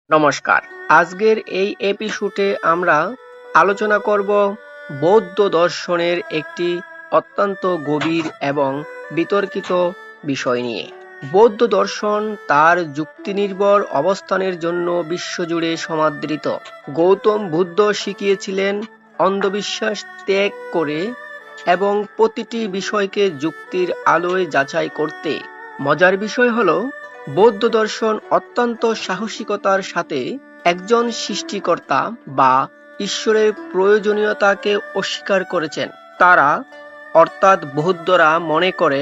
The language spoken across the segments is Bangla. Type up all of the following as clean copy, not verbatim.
নমস্কার। আজকের এই এপিসোডে আমরা আলোচনা করব বৌদ্ধ দর্শনের একটি অত্যন্ত গভীর এবং বিতর্কিত বিষয় নিয়ে। বৌদ্ধ দর্শন তার যুক্তিনির্ভর অবস্থানের জন্য বিশ্বজুড়ে সমাদৃত। গৌতম বুদ্ধ শিখিয়েছিলেন অন্ধবিশ্বাস ত্যাগ করে এবং প্রতিটি বিষয়কে যুক্তির আলোয় যাচাই করতে। মজার বিষয় হলো, বৌদ্ধ দর্শন অত্যন্ত সাহসিকতার সাথে একজন সৃষ্টিকর্তা বা ঈশ্বরের প্রয়োজনীয়তাকে অস্বীকার করেছেন। তারা অর্থাৎ বৌদ্ধরা মনে করে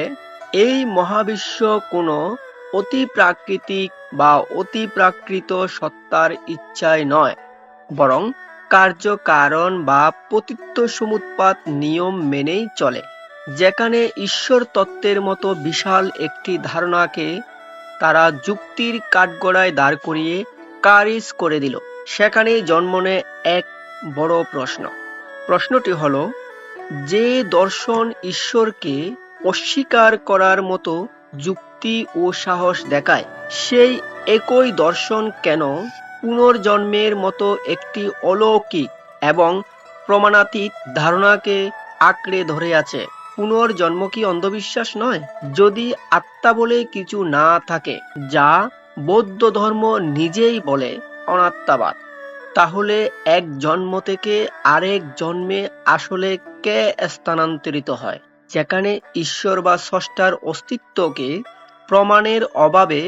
এই মহাবিশ্ব কোনো অতিপ্রাকৃতিক বা অতিপ্রাকৃত সত্তার ইচ্ছায় নয়, বরং কার্য কারণ বা প্রতীত্য সমুৎপাত নিয়ম মেনেই চলে। যেখানে ঈশ্বর তত্ত্বের মতো বিশাল একটি ধারণাকে তারা যুক্তির কাঠগড়ায় দাঁড় করিয়ে খারিজ করে দিল, সেখানেই জন্ম নেয় এক বড় প্রশ্ন। প্রশ্নটি হলো, যে দর্শন ঈশ্বরকে অস্বীকার করার মতো যুক্তি ও সাহস দেখায়, সেই একই দর্শন কেন পুনর্জন্মের মতো একটি অলৌকিক এবং প্রমাণাতীত ধারণাকে আঁকড়ে ধরে আছে? পুনর্জন্ম কি অন্ধবিশ্বাস নয়? যদি আত্মা বলে কিছু না থাকে, যা বৌদ্ধ ধর্ম নিজেই বলে অনাত্মাবাদ, তাহলে এক জন্ম থেকে আরেক জন্মে আসলে কে স্থানান্তরিত হয়? যেখানে ঈশ্বর বা স্রষ্টার অস্তিত্বকে প্রমাণের অভাবে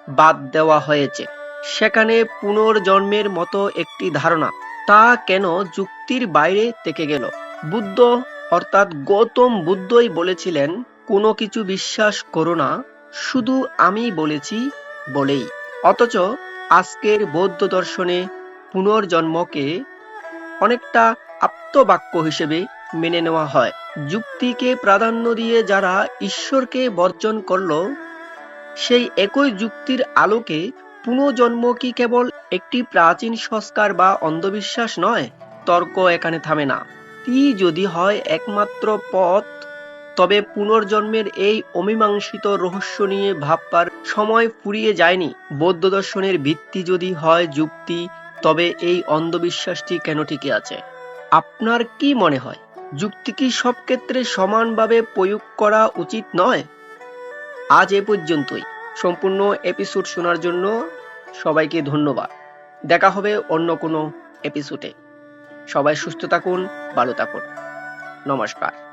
বাদ দেওয়া হয়েছে, সেখানে পুনর্জন্মের মতো একটি ধারণা, তা কেন যুক্তির বাইরে থেকে গেল? বুদ্ধ অর্থাৎ গৌতম বুদ্ধই বলেছিলেন, কোনো কিছু বিশ্বাস করো না, শুধু আমি বলেছি বলেই। অথচ আজকের বৌদ্ধ দর্শনে পুনর্জন্মকে অনেকটা আপ্তবাক্য হিসেবে মেনে নেওয়া হয়। যুক্তিকে প্রাধান্য দিয়ে যারা ঈশ্বরকে বর্জন করল, সেই একই যুক্তির আলোকে পুনর্জন্ম কি কেবল একটি প্রাচীন সংস্কার বা অন্ধবিশ্বাস নয়? তর্ক এখানে থামে না। ই যদি হয় একমাত্র পথ, তবে পুনর্জন্মের এই অমীমাংসিত রহস্য নিয়ে ভাববার সময় ফুরিয়ে যায়নি। বৌদ্ধ দর্শনের ভিত্তি যদি হয় যুক্তি, তবে এই অন্ধবিশ্বাসটি কেন টিকে আছে? আপনার কি মনে হয়, যুক্তি কি সব ক্ষেত্রে সমানভাবে প্রয়োগ করা উচিত নয়? আজ এ পর্যন্তই। সম্পূর্ণ এপিসোড শোনার জন্য সবাইকে ধন্যবাদ। দেখা হবে অন্য কোনো এপিসোডে। সবাই সুস্থ থাকুন, ভালো থাকুন। নমস্কার।